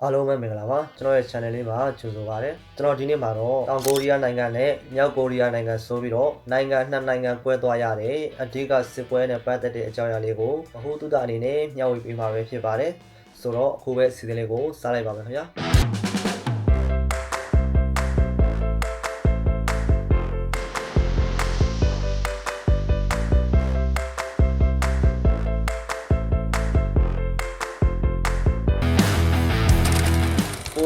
အားလုံးပဲမင်္ဂလာပါကျွန်တော်ရဲ့ channel လေးမှာကြိုဆိုပါရစေကျွန်တော်ဒီနေ့မှာတော့တောင်ကိုရီးယားနိုင်ငံနဲ့မြောက်ကိုရီးယားနိုင်ငံဆိုပြီးတော့နိုင်ငံနှစ်နိုင်ငံကွဲသွားရတယ်အဓိကစစ်ပွဲနဲ့ပတ်သက်တဲ့အကြောင်းအရာလေးကိုဗဟုသုတအနေနဲ့မျှဝေပေးမှာပဲဖြစ်ပါတယ်ဆိုတော့အခုပဲစီစဉ်လေးကိုစလိုက်ပါမယ်ခင်ဗျာ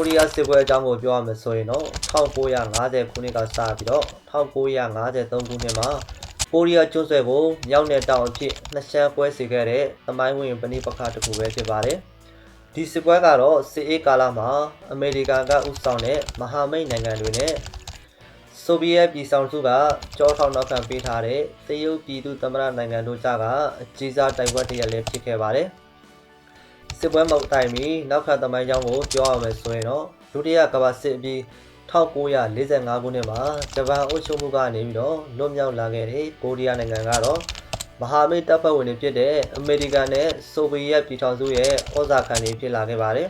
ကိုရီးယားစစ်ပွဲအကြောင်းကိုပြောရမယ်ဆိုရင်တော့1950ခုနှစ်ကစပြီးတော့1953ခုနှစ်မှာကိုရီးယားကျွန်းဆွယ်ကိုမြောက်နယ်တောင်အဖြစ်နှစ်ရှမ်းပွဲစေခဲ့တဲ့သမိုင်းဝင်ပဏိပက္ခတစ်ခုပဲဖြစ်ပါတယ်။ဒီစစ်ပွဲကတော့စစ်အေးကာလမှာအမေရိကန်ကဥဆောင်တဲ့မဟာမိတ်နိုင်ငံတွေနဲ့ဆိုဗီယက်ပြည်ဆောင်စုကကြောထောက်နောက်ခံပေးထားတဲ့တရုတ်ပြည်သူ့သမ္မတနိုင်ငံတို့ကြားကအကြီးစားတိုက်ပွဲတစ်ရပ်လည်းဖြစ်ခဲ့ပါတယ်။စစ်ပွဲမတိုင်မီနောက်ခါသမိုင်းကြောင်းကိုပြောရမယ်ဆိုရင်တော့ဒုတိယကမ္ဘာစစ်အပြီး1945ခုနှစ်မှာဂျပန်အုပ်ချုပ်မှုကနေပြီးတော့လွတ်မြောက်လာခဲ့တဲ့ကိုရီးယားနိုင်ငံကတော့မဟာမိတ်တပ်ဖွဲ့ဝင်တွေဖြစ်တဲ့အမေရိကန်နဲ့ဆိုဗီယက်ပြည်ထောင်စုရဲ့ဩဇာခံတွေဖြစ်လာခဲ့ပါတယ်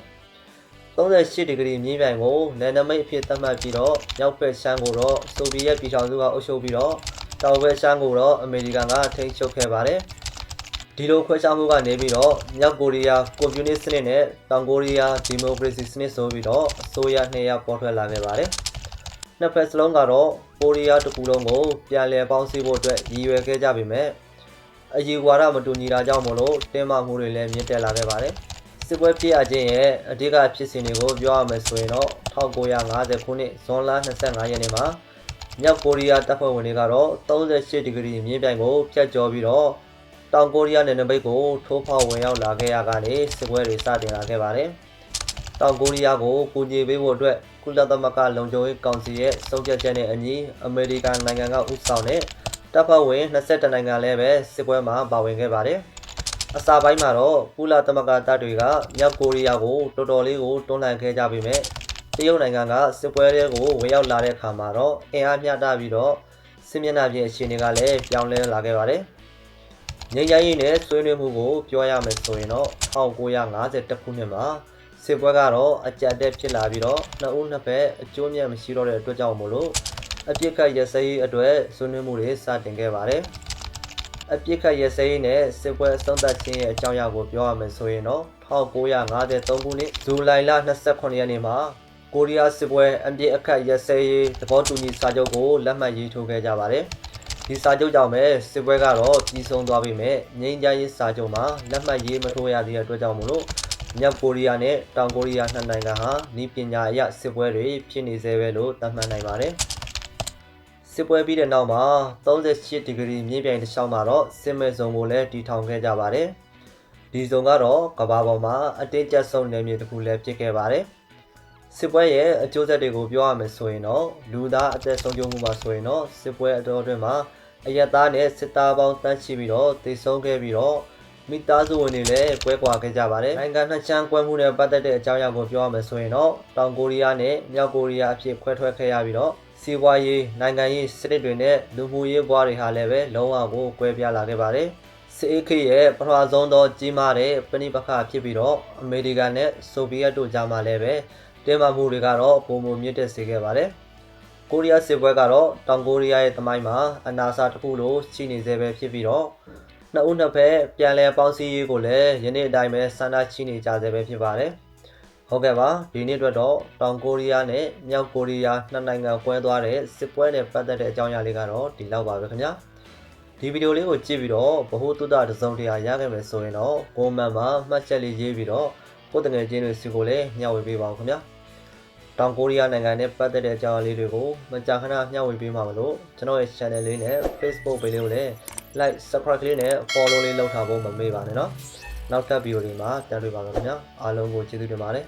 38ဒီဂရီမြင်းပြိုင်ကိုနယ်နိမိတ်အဖြစ်သတ်မှတ်ပြီးတော့မြောက်ဘက်ရှမ်းကိုတော့ဆိုဗီယက်ပြည်ထောင်စုကအုပ်ချုပ်ပြီးတော့တောင်ဘက်ရှမ်းကိုတော့အမေရိကန်ကထိန်းချုပ်ခဲ့ပါတယ်ဒီလိုခွဲခြားမှုကနေပြီးတော့မြောက်ကိုရီးယားကွန်မြူနစ်စနစ်နဲ့တောင်ကိုရီးယားဒီမိုကရေစီစနစ်ဆိုပြီးတော့အစိုးရနှစ်ရပ်ပေါ်ထွက်လာခဲ့ပါတယ်။နှစ်ဖက်စလုံးကတော့ကိုရီးယားတစ်ခုလုံးကိုပြန်လည်ပေါင်းစည်းဖို့အတွက်ရည်ရွယ်ခဲ့ကြပေမဲ့အယူဝါဒမတူညီတာကြောင့်မလို့တင်းမာမှုတွေလည်းမြင့်တက်လာခဲ့ပါတယ်။စစ်ပွဲဖြစ်ရခြင်းရဲ့အဓိကဖြစ်စဉ်တွေကိုပြောရမယ်ဆိုရင်တော့1950ခုနှစ်ဇွန်လ25ရက်နေ့မှာမြောက်ကိုရီးယားတပ်ဖွဲ့ဝင်တွေကတော့38ဒီဂရီမြင်းပြိုင်ကိုဖျက်ကျော်ပြီးတော့တောင်ကိုရီးယားနယ်နိမိတ်ကိုထိုးဖောက်ဝင်ရောက်လာခဲ့ရကနေစစ်ပွဲတွေစတင်လာခဲ့ပါတယ်။တောင်ကိုရီးယားကိုကူညီပေးဖို့အတွက်ကုလသမဂ္ဂလုံခြုံရေးကောင်စီရဲ့ဆုံးဖြတ်ချက်နဲ့အညီအမေရိကန်နိုင်ငံကဦးဆောင်တဲ့တပ်ဖွဲ့ဝင်22နိုင်ငံလည်းပဲစစ်ပွဲမှာပါဝင်ခဲ့ပါတယ်။အစပိုင်းမှာတော့ကုလသမဂ္ဂတပ်တွေကမြောက်ကိုရီးယားကိုတော်တော်လေးကိုတွန်းလှန်ခဲ့ကြပေမဲ့တရုတ်နိုင်ငံကစစ်ပွဲတွေကိုဝင်ရောက်လာတဲ့အခါမှာတော့အင်အားမျှတပြီးတော့စစ်မျက်နှာပြင်အခြေအနေကလည်းပြောင်းလဲလာခဲ့ပါတယ်။ငြိမ်းချမ်းရေးနဲ့ဆွေးနွေးမှုကိုပြောရမယ်ဆိုရင်တော့1951ခုနှစ်မှာစစ်ပွဲကတော့အကြက်တက်ဖြစ်လာပြီးတော့နှစ်ဦးနှစ်ဖက်အကျိုးမြတ်မရှိတော့တဲ့အတွက်ကြောင့်မို့လို့အပြစ်ခတ်ရစရေးအတွက်ဆွေးနွေးမှုတွေစတင်ခဲ့ပါတယ်။အပြစ်ခတ်ရစရေးနဲ့စစ်ပွဲအဆုံးသတ်ခြင်းရဲ့အကြောင်းအရာကိုပြောရမယ်ဆိုရင်တော့1953ခုနှစ်ဇူလိုင်လ28ရက်နေ့မှာကိုရီးယားစစ်ပွဲအပြစ်အခတ်ရစရေးသဘောတူညီစာချုပ်ကိုလက်မှတ်ရေးထိုးခဲ့ကြပါတယ်။ဒီစာချုပ်ကြောင့်ပဲစစ်ပွဲကတော့ပြီးဆုံးသွားပြီမဲ့ငြိမ်းချမ်းရေးစာချုပ်မှာလက်မှတ်ရေးမထိုးရသေးတဲ့အတွက်ကြောင့်မလို့မြောက်ကိုရီးယားနဲ့တောင်ကိုရီးယားနှစ်နိုင်ငံဟာဤပညာအရစစ်ပွဲတွေဖြစ်နေသေးပဲလို့သတ်မှတ်နိုင်ပါတယ်။စစ်ပွဲပြီးတဲ့နောက်မှာ38ဒီဂရီမြင်းပြိုင်တစ်လျှောက်မှာတော့စစ်မဲ့ဇုံကိုလည်းတည်ထောင်ခဲ့ကြပါတယ်။ဒီဇုံကတော့ကမ္ဘာပေါ်မှာအတင်းကျပ်ဆုံးနယ်မြေတစ်ခုလည်းဖြစ်ခဲ့ပါတယ်။စစ်ပွဲရဲ့အကျိုးဆက်တွေကိုပြောရမယ်ဆိုရင်တော့လူသားအသက်ဆုံးရှုံးမှုမှာဆိုရင်တော့စစ်ပွဲအတော်အတွင်းမှာအယက်သားနဲ့စစ်သားပေါင်းတန်းချီပြီးတော့တည်ဆုံးခဲ့ပြီးတော့မိသားစုဝင်တွေလည်းပွဲကွာခဲ့ကြပါတယ်။နိုင်ငံနှစ်ချမ်းကွဲမှုနဲ့ပတ်သက်တဲ့အကြောင်းအရာကိုပြောရမယ်ဆိုရင်တော့တောင်ကိုရီးယားနဲ့မြောက်ကိုရီးယားအဖြစ်ခွဲထွက်ခဲ့ရပြီးတော့စီးပွားရေးနိုင်ငံရေးစနစ်တွေနဲ့လူမှုရေးဘဝတွေဟာလည်းပဲလုံးဝကိုကွဲပြားလာခဲ့ပါတယ်။စစ်အေးခေတ်ရဲ့ပထမဆုံးသောကြီးမားတဲ့ပဏိပက္ခဖြစ်ပြီးတော့အမေရိကန်နဲ့ဆိုဗီယက်တို့ကြားမှာလည်းပဲတင်းမာမှုတွေကတော့ပုံမှန်မြင့်တက်စေခဲ့ပါတယ်။ကိုရီးယားစစ်ပွဲကတော့တောင်ကိုရီးယားရဲ့သမိုင်းမှာအနာစာတစ်ခုလိုရှိနေသေးပဲဖြစ်ပြီးတော့နှစ်ဦးနှစ်ဖက်ပြန်လည်ပေါင်းစည်းရေးကိုလည်းယနေ့အတိုင်းပဲဆန္ဒရှိနေကြသေးပဲဖြစ်ပါတယ်။ဟုတ်ကဲ့ပါဒီနေ့အတွက်တော့တောင်ကိုရီးယားနဲ့မြောက်ကိုရီးယားနှစ်နိုင်ငံကွဲသွားတဲ့စစ်ပွဲနဲ့ပတ်သက်တဲ့အကြောင်းအရာလေးကတော့ဒီလောက်ပါပဲခင်ဗျာ။ဒီဗီဒီယိုလေးကိုကြည့်ပြီးတော့ဗဟုသုတတစ်စုံတစ်ရာရခဲ့မယ်ဆိုရင်တော့ကွန်မန့်မှာမှတ်ချက်လေးရေးပြီးတော့ကိုယ်တငယ်ချင်းတွေစီကိုလည်းမျှဝေပေးပါဦးခင်ဗျာ။တောင်ကိုရီးယားနိုင်ငံနဲ့ပတ်သက်တဲ့အကြောင်းအရာလေးတွေကိုမကြာခဏမျှဝေပေးမှာမလို့ကျွန်တော်ရဲ့ channel လေးနဲ့ Facebook page လေးကိုလည်း like subscribe လေးနဲ့ follow လေးလုပ်ထားဖို့မမေ့ပါနဲ့เนาะနောက်ထပ်ဗီဒီယိုတွေမှာပြန်တွေ့ပါမယ်ခင်ဗျာအားလုံးကိုကျေးဇူးတင်ပါတယ်